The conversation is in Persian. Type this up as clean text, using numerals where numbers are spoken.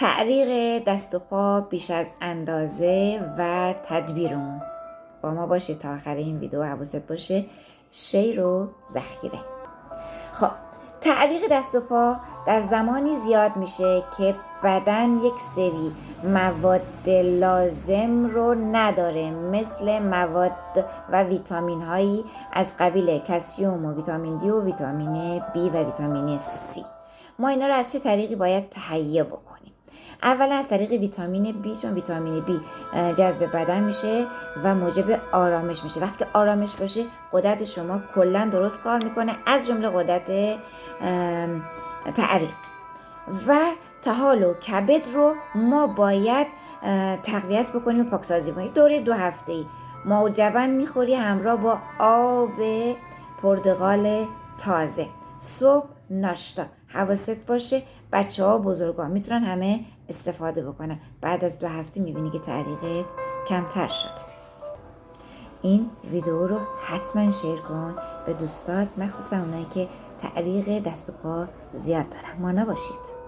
تعریق دست و پا بیش از اندازه و تدبیر اون. با ما باشید تا آخر این ویدیو، حواست باشه شیر و ذخیره. خب تعریق دست و پا در زمانی زیاد میشه که بدن یک سری مواد لازم رو نداره، مثل مواد و ویتامین هایی از قبیل کلسیم و ویتامین دی و ویتامین B و ویتامین C. ما اینا رو از چه طریقی باید تهیه بکنیم؟ اولا از طریق ویتامین B، چون ویتامین B جذب بدن میشه و موجب آرامش میشه. وقتی که آرامش باشه غدد شما کلا درست کار میکنه، از جمله غدد تعریق. و طحال و کبد رو ما باید تقویت بکنیم و پاکسازی کنیم. دوره 2 هفته‌ای موجباً میخوری همراه با آب پرتقال تازه صبح ناشتا. حواست باشه بچه ها و بزرگان میتونن همه استفاده بکنن. بعد از 2 هفته میبینی که تعریقت کمتر شد. این ویدیو رو حتما شیر کن به دوستات، مخصوصا اونایی که تعریق دست و پا زیاد دارن. مانا باشید.